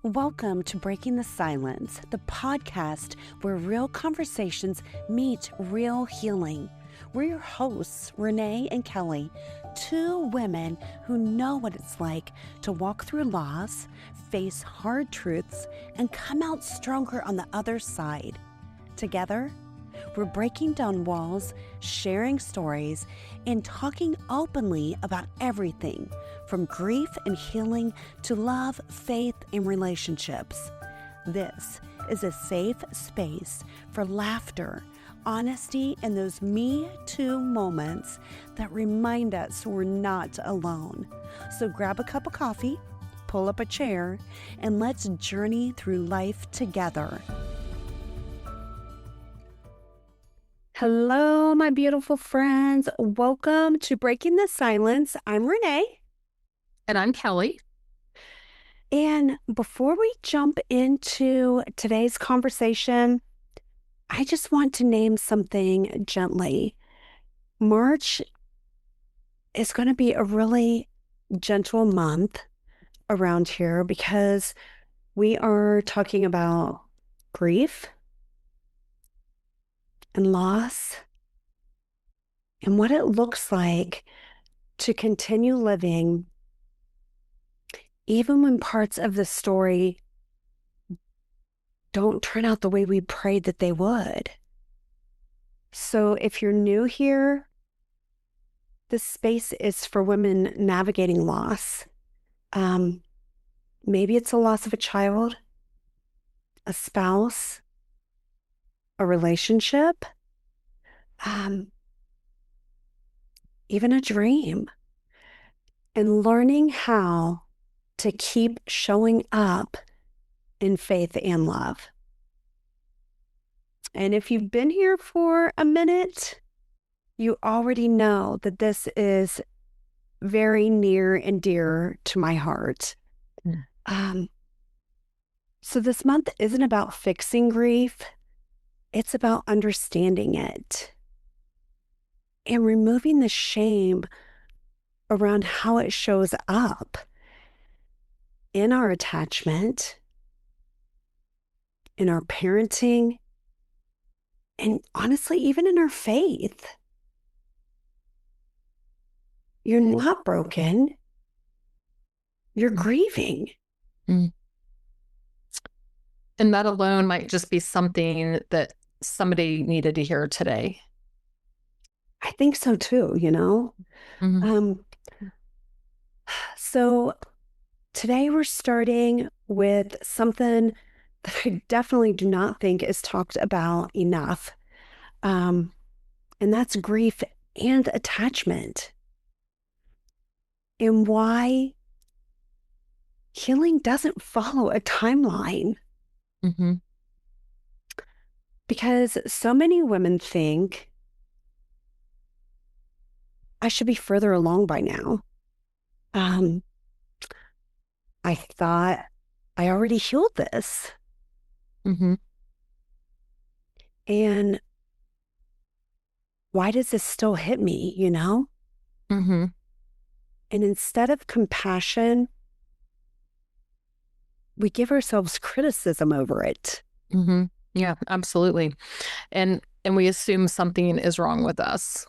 Welcome to Breaking the Silence, the podcast where real conversations meet real healing. We're your hosts, Raynea and Kelli, two women who know what it's like to walk through loss, face hard truths, and come out stronger on the other side. Together, we're breaking down walls, sharing stories, and talking openly about everything from grief and healing to love, faith, and relationships. This is a safe space for laughter, honesty, and those Me Too moments that remind us we're not alone. So grab a cup of coffee, pull up a chair, and let's journey through life together. Hello, my beautiful friends. Welcome to Breaking the Silence. I'm Raynea. And I'm Kelli. And before we jump into today's conversation, I just want to name something gently. March is going to be a really gentle month around here because we are talking about grief and loss and what it looks like to continue living even when parts of the story don't turn out the way we prayed that they would. So if you're new here, this space is for women navigating loss. Maybe it's a loss of a child, a spouse, a relationship, even a dream, and learning how to keep showing up in faith and love. And if you've been here for a minute, you already know that this is very near and dear to my heart. So this month isn't about fixing grief. It's about understanding it and removing the shame around how it shows up in our attachment, in our parenting, and honestly, even in our faith. You're not broken. You're grieving. And that alone might just be something that somebody needed to hear today. I think so too, you know? So today we're starting with something that I definitely do not think is talked about enough. And that's grief and attachment. And why healing doesn't follow a timeline. Because so many women think I should be further along by now. I thought I already healed this. And why does this still hit me, you know? And instead of compassion, we give ourselves criticism over it. Yeah, absolutely. And we assume something is wrong with us.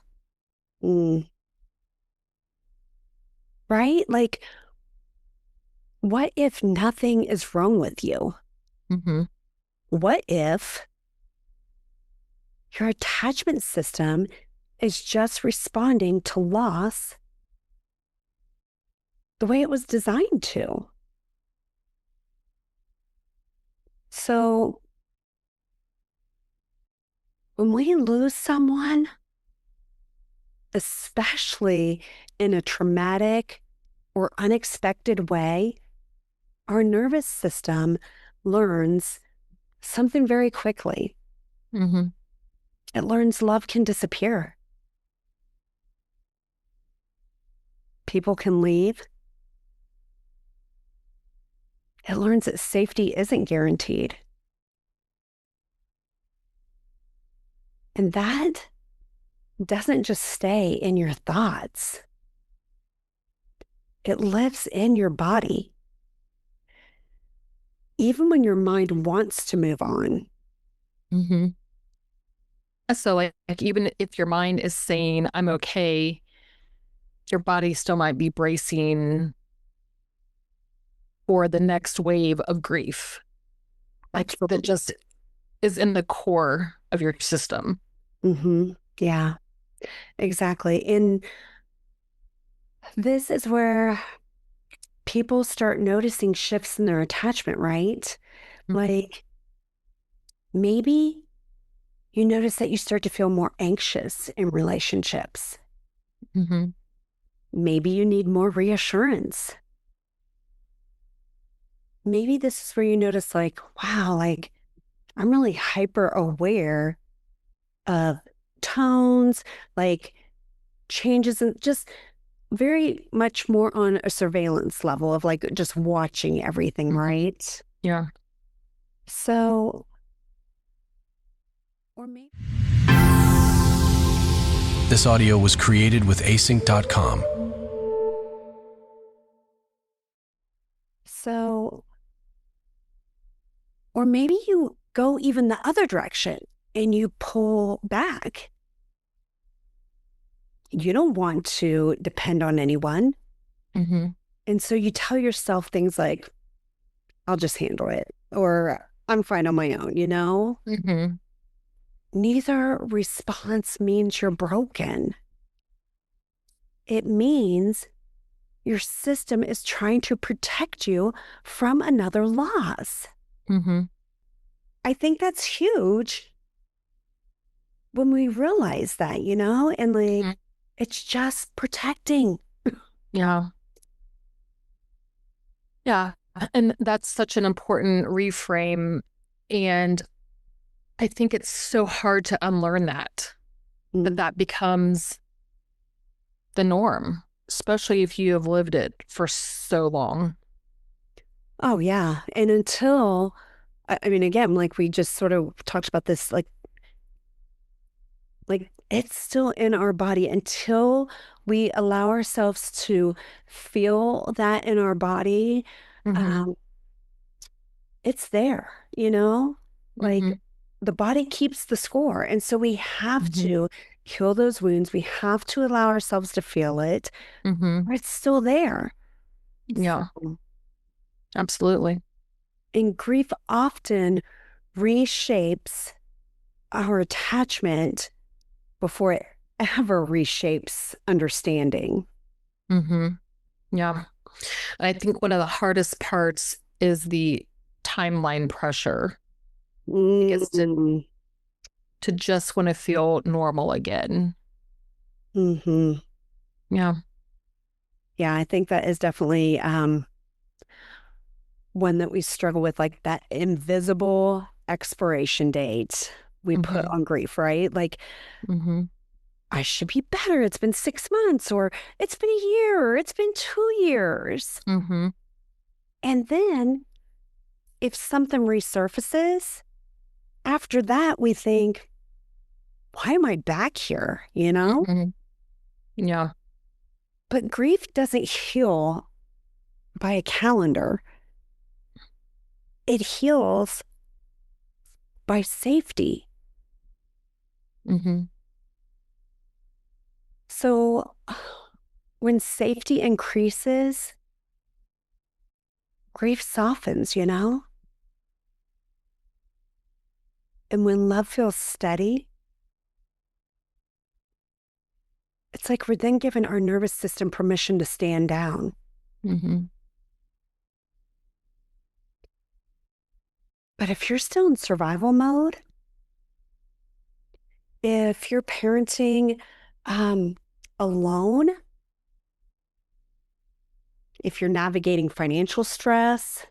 Right? Like, what if nothing is wrong with you? What if your attachment system is just responding to loss the way it was designed to? So when we lose someone, especially in a traumatic or unexpected way, our nervous system learns something very quickly. It learns love can disappear. People can leave. It learns that safety isn't guaranteed. And that doesn't just stay in your thoughts. It lives in your body. even when your mind wants to move on. Mm-hmm. So like even if your mind is saying, I'm okay, your body still might be bracing for the next wave of grief. Like that Absolutely. just is in the core of your system. Mm-hmm. Yeah, exactly. And this is where people start noticing shifts in their attachment, right? Like maybe you notice that you start to feel more anxious in relationships. Mm-hmm. Maybe you need more reassurance. Maybe this is where you notice, like, wow, like I'm really hyper aware of tones, like changes, and just very much more on a surveillance level of like just watching everything, Mm-hmm. right? Yeah. So, or maybe. This audio was created with async.com. So, or maybe you go even the other direction and you pull back. You don't want to depend on anyone. Mm-hmm. And so you tell yourself things like, I'll just handle it, or I'm fine on my own, you know? Mm-hmm. Neither response means you're broken. It means your system is trying to protect you from another loss. Mm-hmm. I think that's huge when we realize that, you know, and like Mm-hmm. it's just protecting. Yeah. Yeah. And that's such an important reframe. And I think it's so hard to unlearn that, Mm. that becomes the norm, especially if you have lived it for so long. Oh, yeah. And until, I mean, again, like we just sort of talked about this, like it's still in our body until we allow ourselves to feel that in our body. Mm-hmm. Um, it's there, you know, Mm-hmm. like the body keeps the score. And so we have Mm-hmm. to heal those wounds. We have to allow ourselves to feel it, Mm-hmm. or it's still there. Yeah, So, absolutely. and grief often reshapes our attachment before it ever reshapes understanding. Mm-hmm. Yeah. I think one of the hardest parts is the timeline pressure. Is Mm-hmm. to just want to feel normal again. Mm-hmm. Yeah. Yeah, I think that is definitely one that we struggle with, like that invisible expiration date we put Mm-hmm. on grief, right? Like, Mm-hmm. I should be better. It's been 6 months, or it's been a year, or it's been 2 years. Mm-hmm. And then if something resurfaces, after that, we think, why am I back here? You know? Mm-hmm. Yeah. But grief doesn't heal by a calendar, it heals by safety. Mm-hmm. So when safety increases, grief softens, you know? And when love feels steady, it's like we're then giving our nervous system permission to stand down. Mm-hmm. But if you're still in survival mode, if you're parenting um, alone, if you're navigating financial stress,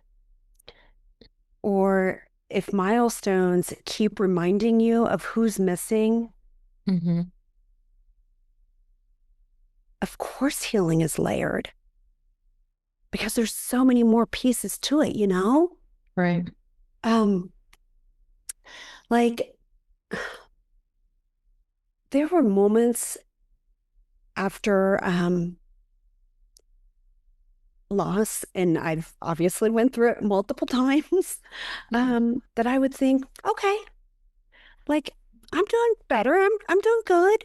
or if milestones keep reminding you of who's missing, Mm-hmm. of course healing is layered because there's so many more pieces to it, you know? Right. Um, like there were moments after loss, and I've obviously went through it multiple times, that I would think, okay, like I'm doing better. I'm doing good.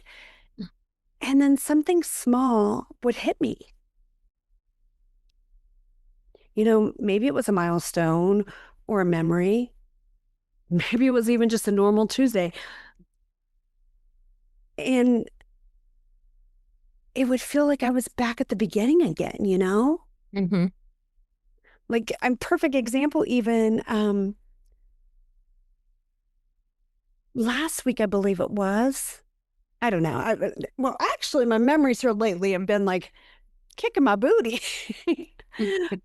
And then something small would hit me. Maybe it was a milestone or a memory. Maybe it was even just a normal Tuesday. And it would feel like I was back at the beginning again, Mm-hmm. Like, I'm perfect example even, last week, I believe it was. I don't know. Well, actually, my memories here lately have been like kicking my booty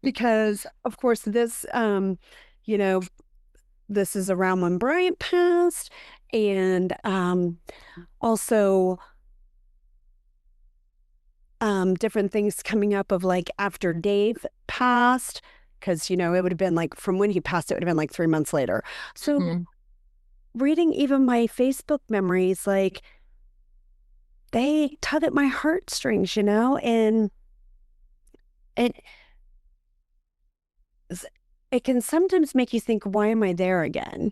because, of course, you know, this is around when Bryant passed, and also different things coming up of like after Dave passed, because it would have been like from when he passed, it would have been like 3 months later. So reading even my Facebook memories, like they tug at my heartstrings, and it it can sometimes make you think, why am I there again?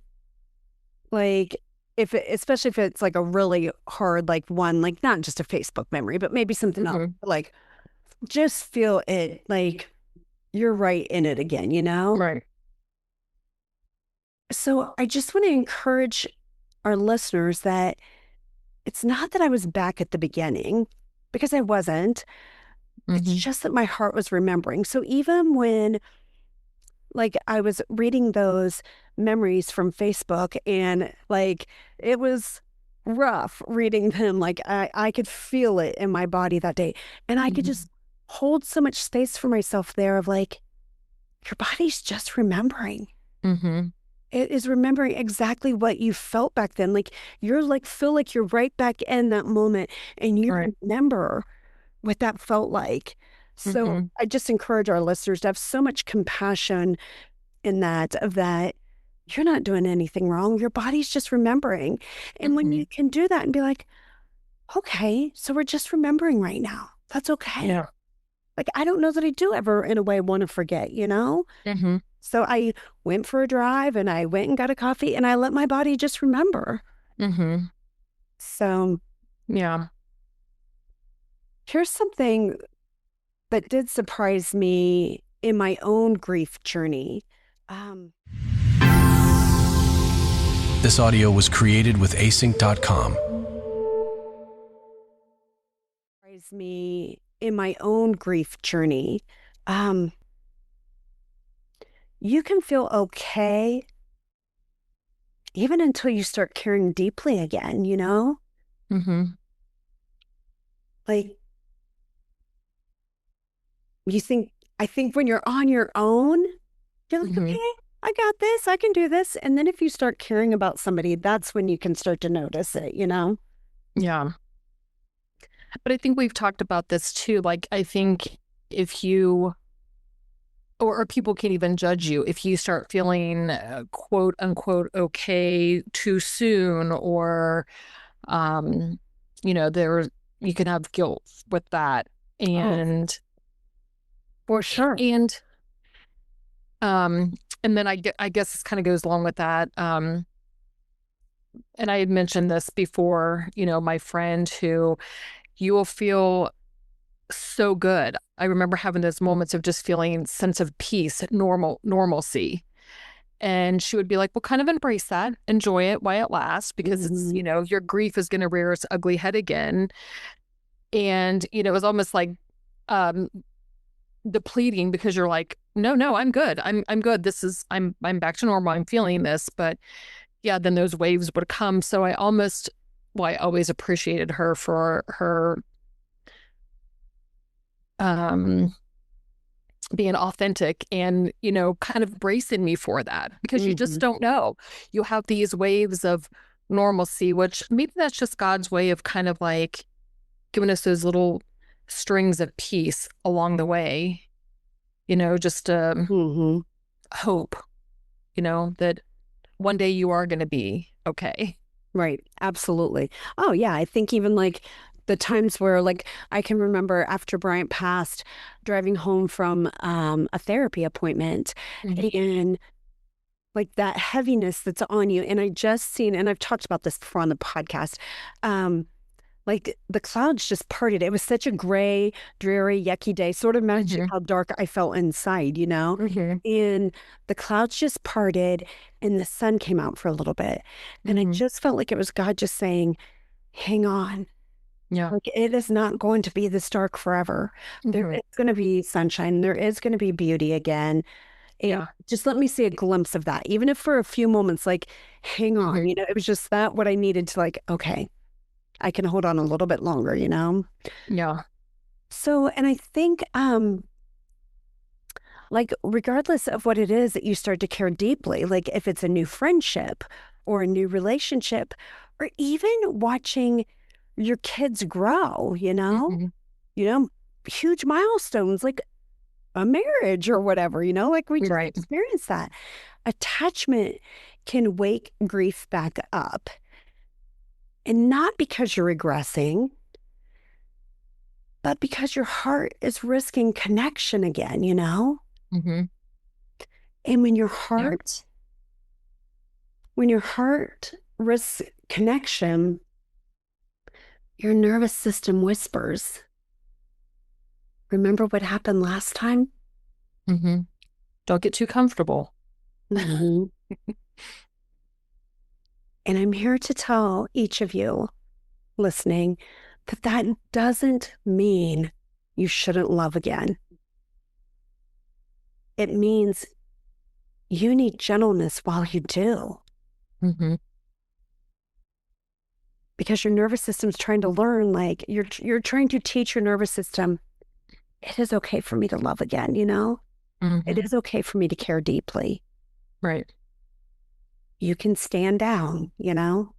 Like, especially if it's like a really hard, like one, like not just a Facebook memory, but maybe something else, like just feel it, like you're right in it again. Right. So I just want to encourage our listeners that it's not that I was back at the beginning, because I wasn't. It's just that my heart was remembering. So even when, like, I was reading those memories from Facebook, and like it was rough reading them, like I could feel it in my body that day. And I could just hold so much space for myself there of like, your body's just remembering. It is remembering exactly what you felt back then. Like, you're like, feel like you're right back in that moment, and you remember what that felt like. So I just encourage our listeners to have so much compassion in that, of that you're not doing anything wrong. Your body's just remembering. And when you can do that and be like, okay, so we're just remembering right now. That's okay. Yeah. Like, I don't know that I do ever in a way want to forget. So I went for a drive, and I went and got a coffee, and I let my body just remember. So Yeah. here's something that did surprise me in my own grief journey. This audio was created with async.com. Surprised me in my own grief journey. You can feel okay even until you start caring deeply again, Like, I think when you're on your own, you're like, okay, I got this, I can do this. And then if you start caring about somebody, that's when you can start to notice it, Yeah. But I think we've talked about this too. Like, I think if you, or people can't even judge you if you start feeling quote unquote okay too soon, or there, you can have guilt with that. And for sure. And then I guess this kind of goes along with that. And I had mentioned this before, my friend who, you will feel so good. I remember having those moments of just feeling sense of peace, normalcy. And she would be like, well, kind of embrace that, enjoy it while it lasts, because it's, your grief is going to rear its ugly head again. And, it was almost like depleting, because you're like, no, I'm good. I'm good. I'm back to normal. I'm feeling this. But yeah, then those waves would come. So I always appreciated her for her being authentic and, kind of bracing me for that, because you just don't know. You have these waves of normalcy, which maybe that's just God's way of kind of like giving us those little strings of peace along the way, just hope, that one day you are going to be okay. Right. Absolutely. Oh, yeah. I think even like the times where, like, I can remember after Bryant passed, driving home from a therapy appointment, and like that heaviness that's on you. And I just seen, and I've talked about this before on the podcast, like the clouds just parted. It was such a gray, dreary, yucky day, sort of matching how dark I felt inside, you know? And the clouds just parted and the sun came out for a little bit. And I just felt like it was God just saying, hang on. Yeah. Like, it is not going to be this dark forever. There is going to be sunshine. There is going to be beauty again. And just let me see a glimpse of that, even if for a few moments, like, hang on, you know, it was just that what I needed to, like, okay, I can hold on a little bit longer, you know? Yeah. So, and I think, like, regardless of what it is that you start to care deeply, like if it's a new friendship or a new relationship, or even watching your kids grow, you know, huge milestones, like a marriage or whatever, you know, like we just experienced that. Attachment can wake grief back up. And not because you're regressing, but because your heart is risking connection again, you know? And when your heart, risks connection, your nervous system whispers, remember what happened last time? Don't get too comfortable. And I'm here to tell each of you listening that that doesn't mean you shouldn't love again. It means you need gentleness while you do. Because your nervous system's trying to learn, like you're trying to teach your nervous system, it is okay for me to love again, you know? It is okay for me to care deeply. Right. You can stand down, you know?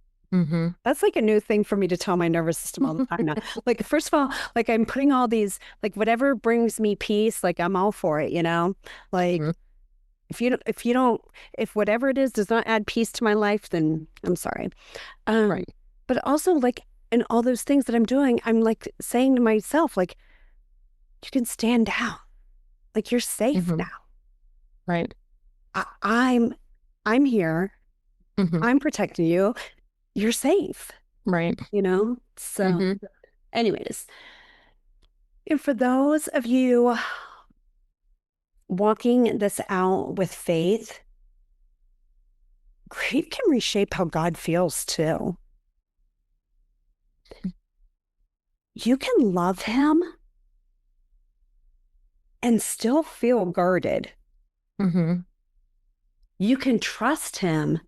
That's like a new thing for me to tell my nervous system all the time now. Like, first of all, like I'm putting all these, like whatever brings me peace, like I'm all for it, you know? Like if whatever it is does not add peace to my life, then I'm sorry. But also, like, in all those things that I'm doing, I'm like saying to myself, like, you can stand down. Like, you're safe now. Right. I'm here. I'm protecting you. You're safe. Right. You know? So anyways, and for those of you walking this out with faith, grief can reshape how God feels too. You can love him and still feel guarded. You can trust him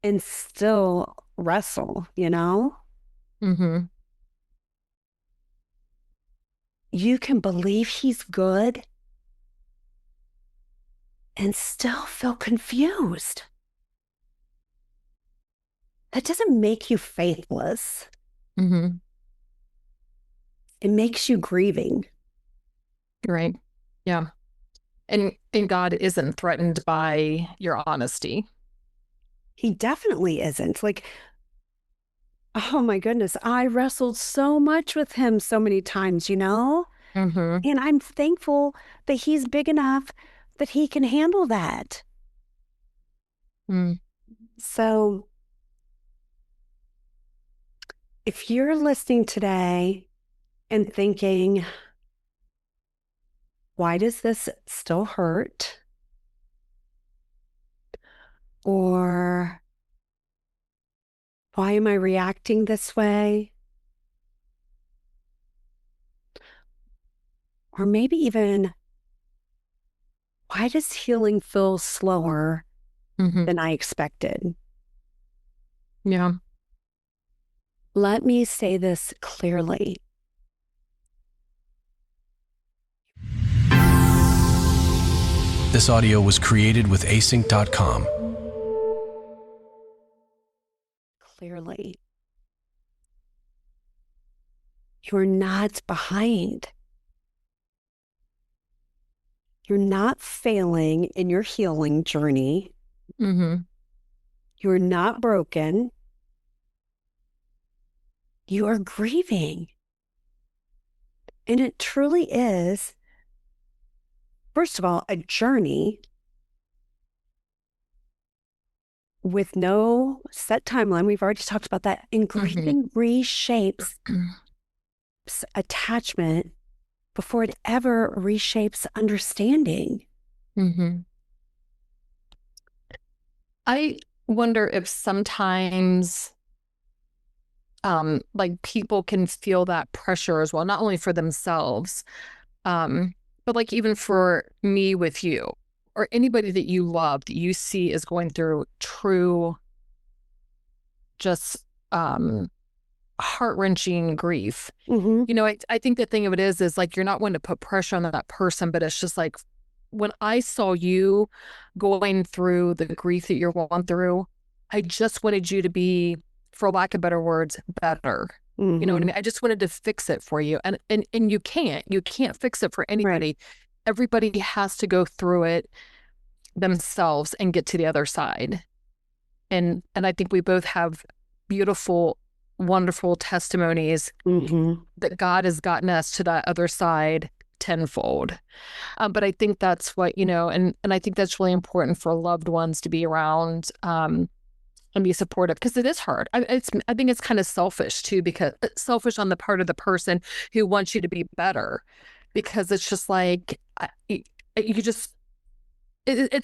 and still wrestle, you know? You can believe he's good and still feel confused. That doesn't make you faithless. It makes you grieving. Right. Yeah. And God isn't threatened by your honesty. He definitely isn't. Like, oh my goodness, I wrestled so much with him so many times, you know? And I'm thankful that he's big enough that he can handle that. So if you're listening today and thinking, why does this still hurt? Or why am I reacting this way? Or maybe even, why does healing feel slower than I expected? Yeah. Let me say this clearly. This audio was created with async.com. Clearly. You're not behind. You're not failing in your healing journey. You're not broken. you are grieving. And it truly is, first of all, a journey with no set timeline. We've already talked about that. And grieving reshapes attachment before it ever reshapes understanding. I wonder if sometimes like people can feel that pressure as well, not only for themselves, but like even for me with you or anybody that you love that you see is going through true, just heart-wrenching grief. You know, I think the thing of it is like you're not wanting to put pressure on that person, but it's just like when I saw you going through the grief that you're going through, I just wanted you to be, for lack of better words, better. You know what I mean? I just wanted to fix it for you. And you can't fix it for anybody. Right. Everybody has to go through it themselves and get to the other side. And I think we both have beautiful, wonderful testimonies that God has gotten us to that other side tenfold. But I think that's what, you know, and I think that's really important for loved ones to be around and be supportive, because it is hard. I think it's kind of selfish too, because it's selfish on the part of the person who wants you to be better, because it's just like, it's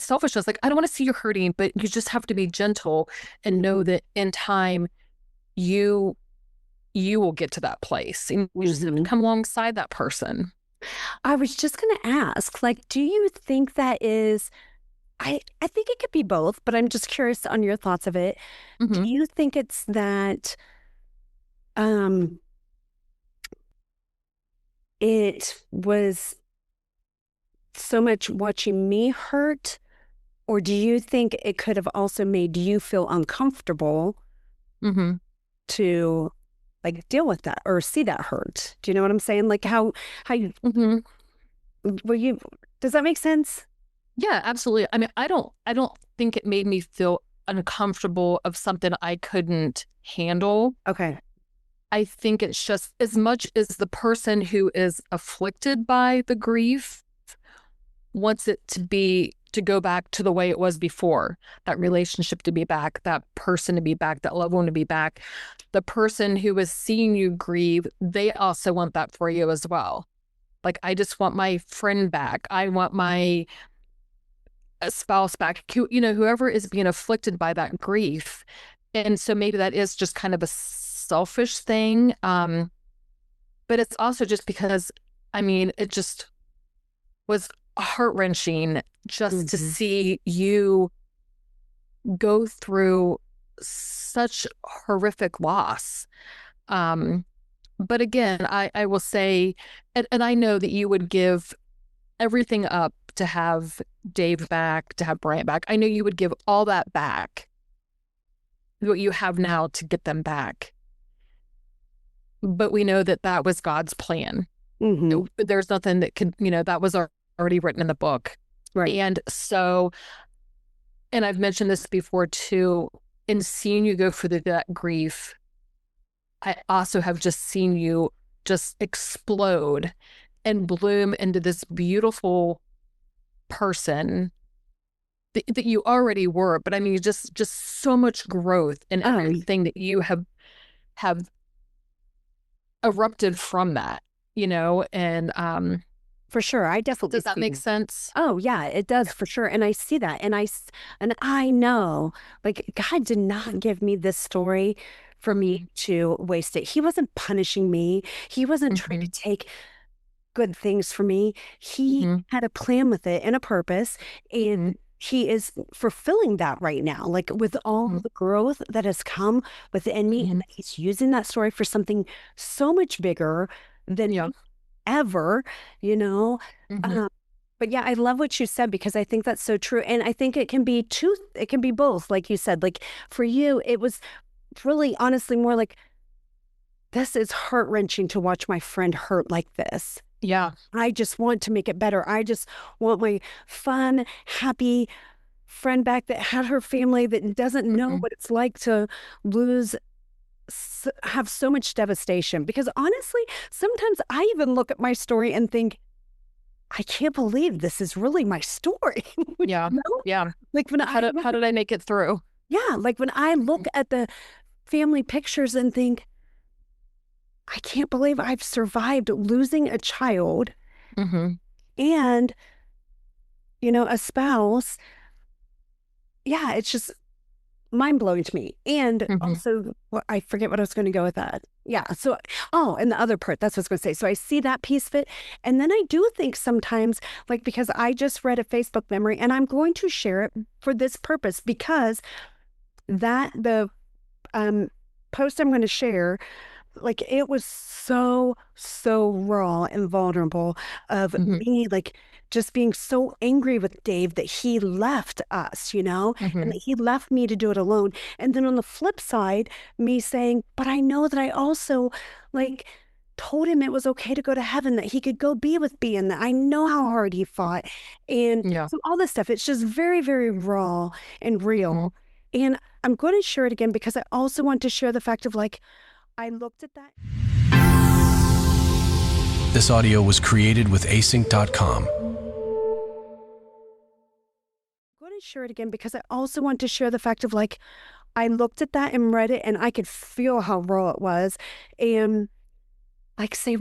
selfish. It's like, I don't want to see you hurting, but you just have to be gentle and know that in time, you will get to that place, and you just have to come alongside that person. I was just going to ask, like, do you think that is, I think it could be both, but I'm just curious on your thoughts of it. Do you think it's that it was so much watching me hurt, or do you think it could have also made you feel uncomfortable to like deal with that or see that hurt? Do you know what I'm saying? Like how you, does that make sense? Yeah, absolutely. I mean, I don't think it made me feel uncomfortable of something I couldn't handle. Okay. I think it's just as much as the person who is afflicted by the grief wants it to go back to the way it was before, that relationship to be back, that person to be back, that loved one to be back. The person who is seeing you grieve, they also want that for you as well. Like, I just want my friend back. I want my spouse back, you know, whoever is being afflicted by that grief. And so maybe that is just kind of a selfish thing. But it's also just because, I mean, it just was heart-wrenching just to see you go through such horrific loss. But again, I will say, and I know that you would give everything up to have Dave back, to have Bryant back. I know you would give all that back, what you have now, to get them back. But we know that that was God's plan. There's nothing that could, you know, that was already written in the book. Right. And so, and I've mentioned this before too, in seeing you go through that grief, I also have just seen you just explode and bloom into this beautiful person that you already were. But I mean, just so much growth and everything that you have erupted from that, you know. And for sure, I definitely does that make sense? Oh yeah, it does, for sure. And I see that, and I know, like, God did not give me this story for me to waste it. He wasn't punishing me. He wasn't trying to take good things for me. He had a plan with it and a purpose, and he is fulfilling that right now, like with all the growth that has come within me, and he's using that story for something so much bigger than ever, you know. But yeah, I love what you said, because I think that's so true. And I think it can be it can be both, like you said. Like for you, it was really honestly more like, this is heart-wrenching to watch my friend hurt like this. Yeah. I just want to make it better. I just want my fun, happy friend back that had her family, that doesn't know what it's like to lose have so much devastation, because honestly, sometimes I even look at my story and think, I can't believe this is really my story. Yeah. You know? Yeah. Like How did I make it through? yeah, like when I look at the family pictures and think, I can't believe I've survived losing a child Mm-hmm. and, a spouse. Yeah, it's just mind blowing to me. And Mm-hmm. also, I forget what I was going to go with that. Yeah. So, and the other part, that's what I was going to say. So I see that piece of it. And then I do think sometimes, like, because I just read a Facebook memory and I'm going to share it for this purpose, because the post I'm going to share, like, it was so, so raw and vulnerable of Mm-hmm. me, like, just being so angry with Dave that he left us, and Mm-hmm. that he left me to do it alone. And then on the flip side, me saying, but I know that I also, like, told him it was okay to go to heaven, that he could go be with me, and that I know how hard he fought. And Yeah. so all this stuff, it's just very, very raw and Mm-hmm. real. And I'm going to share it again because I also want to share the fact of, like, I looked at that. This audio was created with async.com. I'm going to share it again because I also want to share the fact of, like, I looked at that and read it and I could feel how raw it was, and, like, say,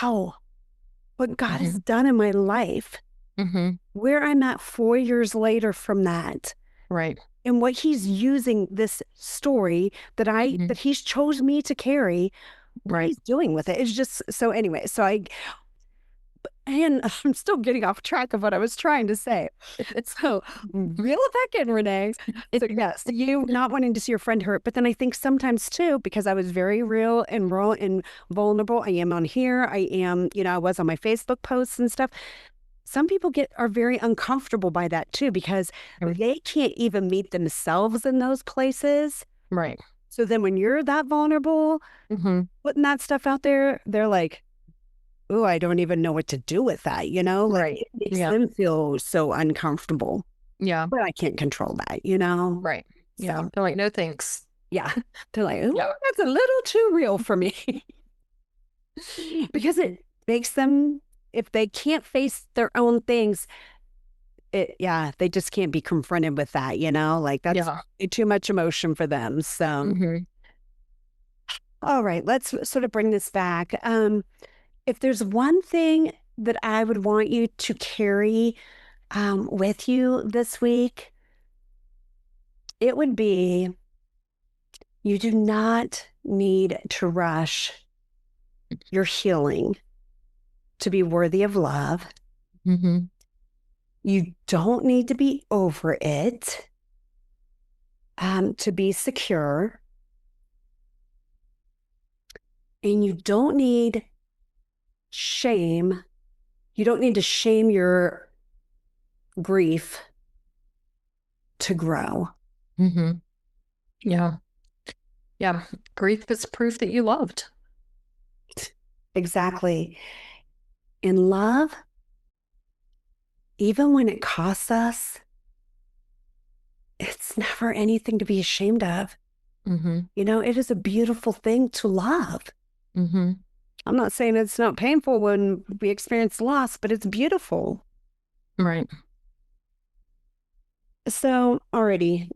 wow, what God has done in my life, Mm-hmm. where I'm at 4 years later from that, Right. and what he's using this story that Mm-hmm. that he's chose me to carry, what Right. he's doing with it. It's just, so anyway, and I'm still getting off track of what I was trying to say. So reel it back in, Renee. So yes, you not wanting to see your friend hurt, but then I think sometimes too, because I was very real and raw and vulnerable. I am on here. I am, I was on my Facebook posts and stuff. Some people are very uncomfortable by that too, because they can't even meet themselves in those places. Right. So then when you're that vulnerable, Mm-hmm. putting that stuff out there, they're like, oh, I don't even know what to do with that, Like, Right. it makes Yeah. them feel so uncomfortable. Yeah. But I can't control that, Right. Yeah. So, They're like, no thanks. yeah. They're like, oh, Yeah. that's a little too real for me. Because it makes them, if they can't face their own things, they just can't be confronted with that, Like, that's Yeah. too much emotion for them. So, Mm-hmm. all right, let's sort of bring this back. If there's one thing that I would want you to carry with you this week, it would be, you do not need to rush your healing to be worthy of love. Mm-hmm. You don't need to be over it to be secure. And you don't need shame. You don't need to shame your grief to grow. Mm-hmm. Yeah. Yeah. Grief is proof that you loved. Exactly. In love, even when it costs us, it's never anything to be ashamed of. Mm-hmm. It is a beautiful thing to love. Mm-hmm. I'm not saying it's not painful when we experience loss, but it's beautiful. Right. So, already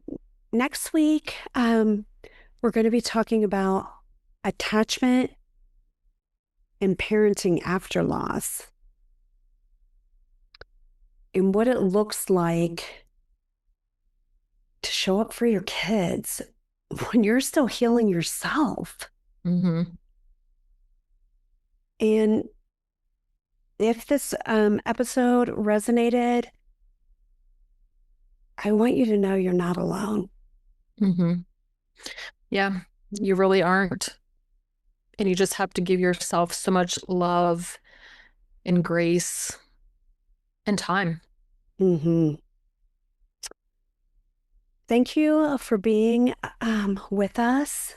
next week, we're going to be talking about attachment and parenting after loss, and what it looks like to show up for your kids when you're still healing yourself. Mm-hmm. And if this episode resonated, I want you to know you're not alone. Mm-hmm. Yeah, you really aren't. And you just have to give yourself so much love and grace and time. Mm-hmm. Thank you for being with us,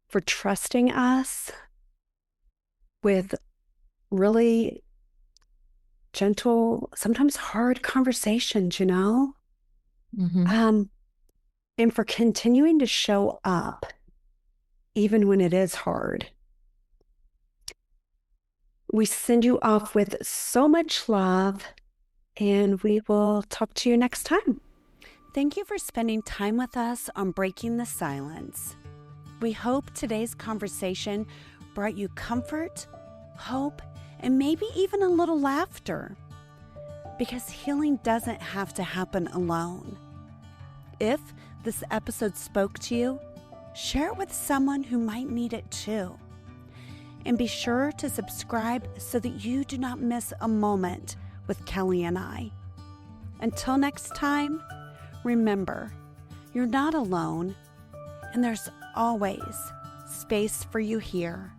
for trusting us with really gentle, sometimes hard conversations, Mm-hmm. and for continuing to show up even when it is hard. We send you off with so much love, and we will talk to you next time. Thank you for spending time with us on Breaking the Silence. We hope today's conversation brought you comfort, hope, and maybe even a little laughter. Because healing doesn't have to happen alone. If this episode spoke to you, share it with someone who might need it too. And be sure to subscribe so that you do not miss a moment with Kelli and I. Until next time, remember, you're not alone, and there's always space for you here.